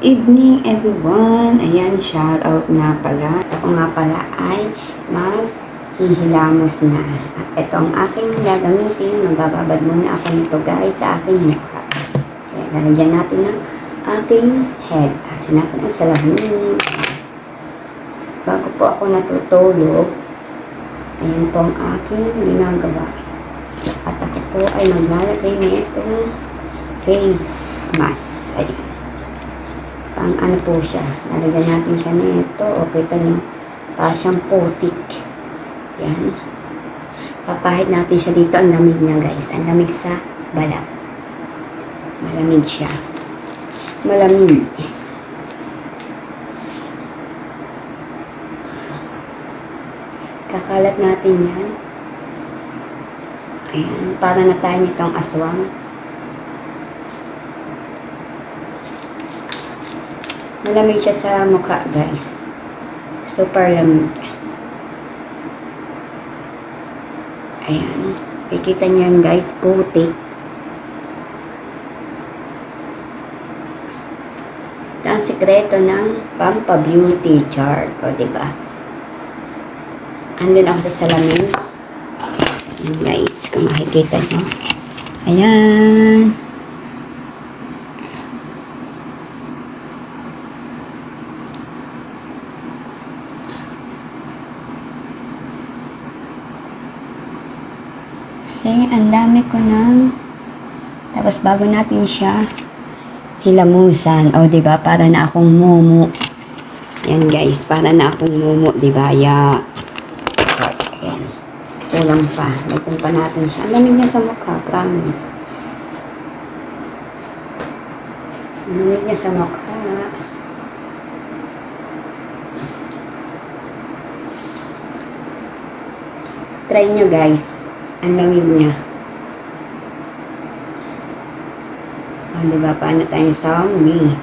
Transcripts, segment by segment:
Good evening everyone. Ayan, shout out nga pala. Ako nga pala ay maghihilamos na. At ito ang aking gagamitin. Magbababad muna ako nito guys sa aking mukha. Kaya lalagyan natin ng aking head. Asin natin ang salamin. Bago po ako natutulog, ayan po ang aking ginagawa. At ako po ay maglalagay na itong face mask. Ayan. Pang ano po siya. Lalagyan natin siya nito. O kita nyo. Pa siyang putik. Yan. Papahid natin siya dito. Ang lamig niya guys. Ang lamig sa balat. Malamig siya. Malamig. Kakalat natin yan. Ayan. Para na tayo nitong aswang. Malamig siya sa mukha, guys. Super lamig. Ayan. Kikita niyo yan, guys. Putik. Ito ang sikreto ng Pampa-Beauty chart. O, diba? Andun ako sa salamin. Ayan, guys. Kung makikita niyo. Ayan. Kasi ang dami ko ng tapos bago natin siya hilamusan, o diba, para na akong mumu. Yan guys, para na akong mumu, diba, ya. Ayan. Kulang pa. Lagyan pa natin siya. Ang lamig niya sa mukha, promise. Ang lamig niya sa mukha. Try nyo guys. Ang lamig niya. O, diba? Paano tayo zombie?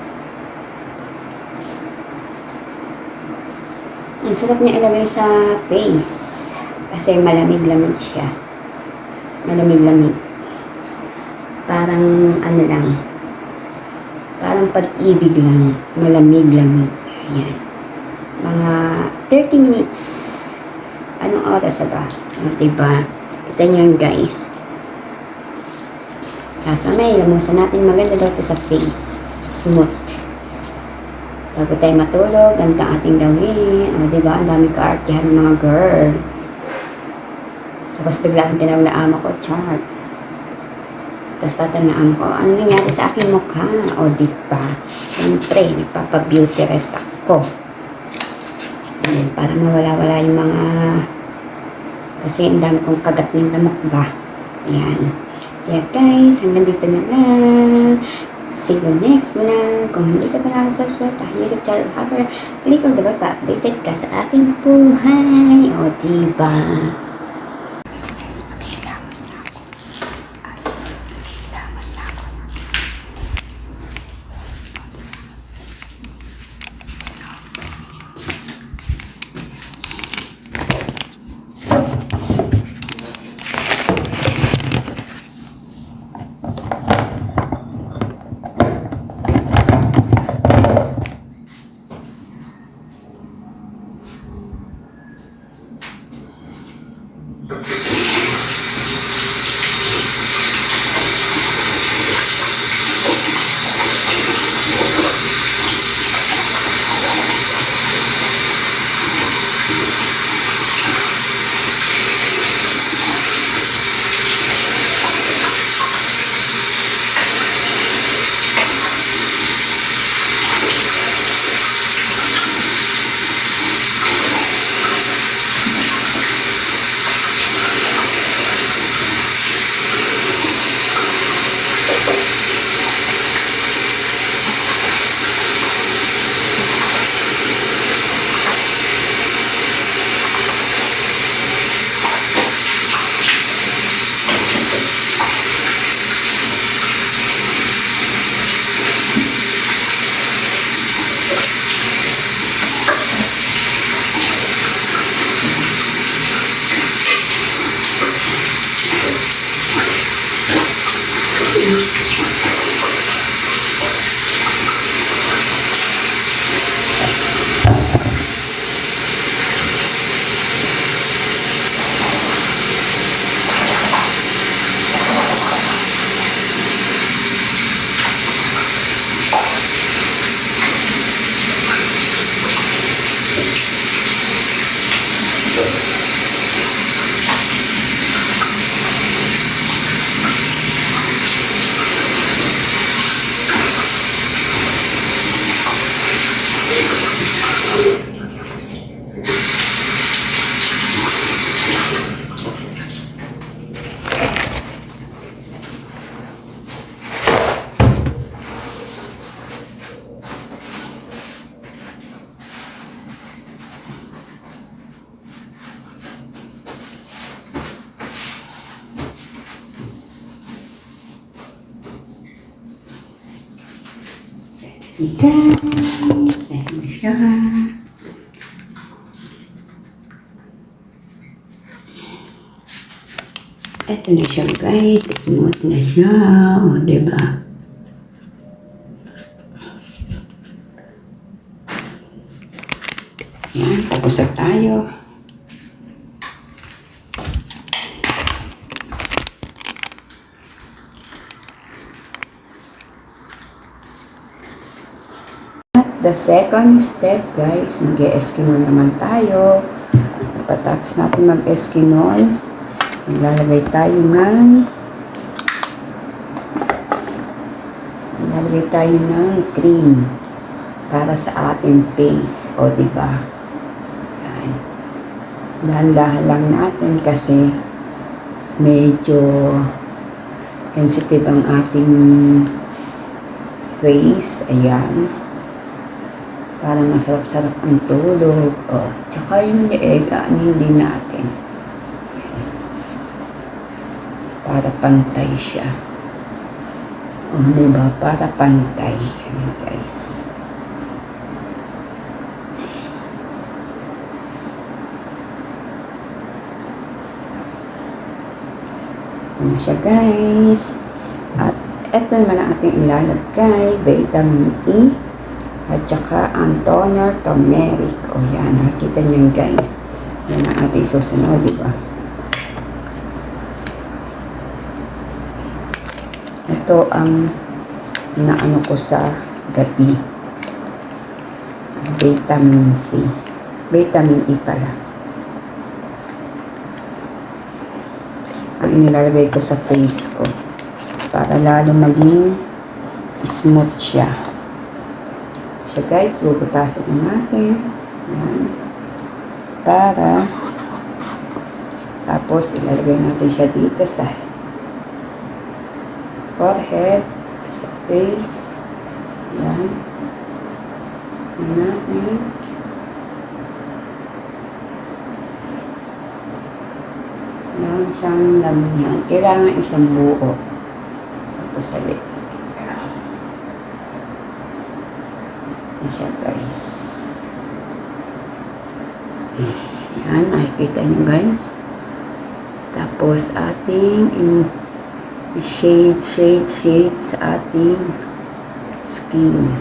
Ang sarap niya ilagay sa face. Kasi malamig-lamig siya. Malamig-lamig. Parang, ano lang. Parang pag-ibig lang. Malamig-lamig. Ayan. Mga 30 minutes. Anong oras ba? O, diba? Ito nyo guys. Kaso may lamusan natin. Maganda daw ito sa face. Smooth. Bago tayo matulog, ganito ang ating gawin. O diba, ang daming kaartihan ng mga girl. Tapos bigla ang tinawag na ama ko, chart. Tapos tatanong na ama ko, ano nangyari sa aking mukha? O diba, siyempre, nagpapa-beauty rest ako. Ayan, para mawala-wala yung mga kasi ang dami kong kagat ng lamok ba. Ayan. Kaya guys, hanggang dito na lang. See you next vlog. Kung hindi ka pa nakasubscribe sa YouTube channel, click on the bell para updated ka sa ating buhay. O diba? Guys, maghihilamos na ako. Maghihilamos na ako. Guys, ayan na siya. Ito na siya guys, smooth na siya, o diba? Yan, tapos na tayo. At the second step guys, mag-e-eskinol naman tayo. Pagkatapos natin mag-eskinol, maglalagay tayo ng cream para sa ating face, o diba? Yan. Dahan-dahan lang natin kasi medyo sensitive ang ating face. Ayan. Para masarap-sarap ang tulog. O, tsaka yung leeg, hindi natin. Para pantay siya. O, diba? Para pantay. Ayan, guys. Ito na siya, guys. At ito naman ang ating ilalagay. Vitamin E. At saka ang toner turmeric. O, yan. Nakikita nyo yun, guys. Yan ang ating susunod, diba? Ito ang inaano ko sa gabi. Vitamin C. Vitamin E pala. Ang inilalagay ko sa face ko. Para lalo maging smooth siya. So guys, bubutasin na natin. Yan. Para tapos ilalagay natin siya dito sa forehead, sa face. Yan. Yan natin. Kailangan siyang lamihan. Kailangan isang buo. Tapos sa lip. Yan siya guys. Yan. Nakikita nyo guys. Tapos ating shade sa ating skin.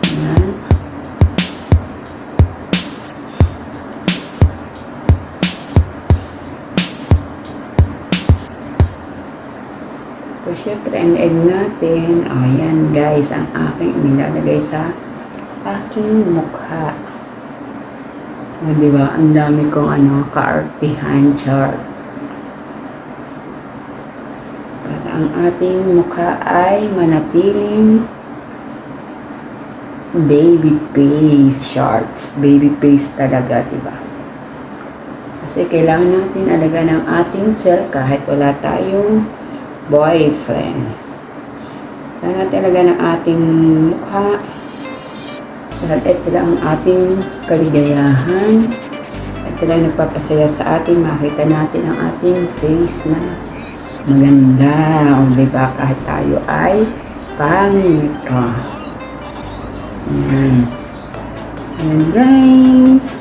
Ayan. So, syempre, ang egg natin, ayan guys, ang aking nilalagay sa aking mukha. O, diba? Ang dami kong kaartihan chart. Ang ating mukha ay manatiling baby face shots. Baby face talaga, diba? Kasi kailangan natin alagaan ang ating self kahit wala tayong boyfriend. Kailangan natin alagaan ang ating mukha. Dahil ito lang ang ating kaligayahan. Ito lang nagpapasaya sa atin. Makita natin ang ating face na maganda, o diba, kahit tayo ay pangit. Ayan. Ayan guys.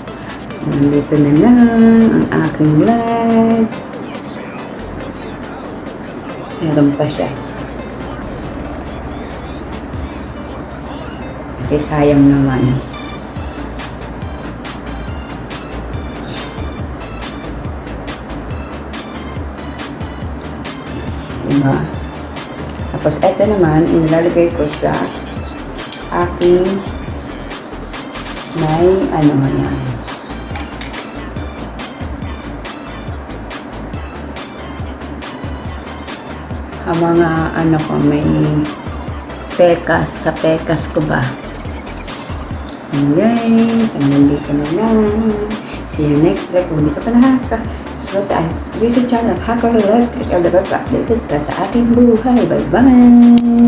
Nandito na lang ang aking live. Meron pa siya. Kasi sayang naman. Diba? Tapos, eto naman, inilalagay ko sa aking may yan. Ang mga ko, may pekas, sa pekas ko ba? And guys, hanggang dito na lang. See you next vlog. Kung hindi ka pa sa YouTube channel, Hacker Love, click on the bell updated ka sa ating buhay. Bye-bye!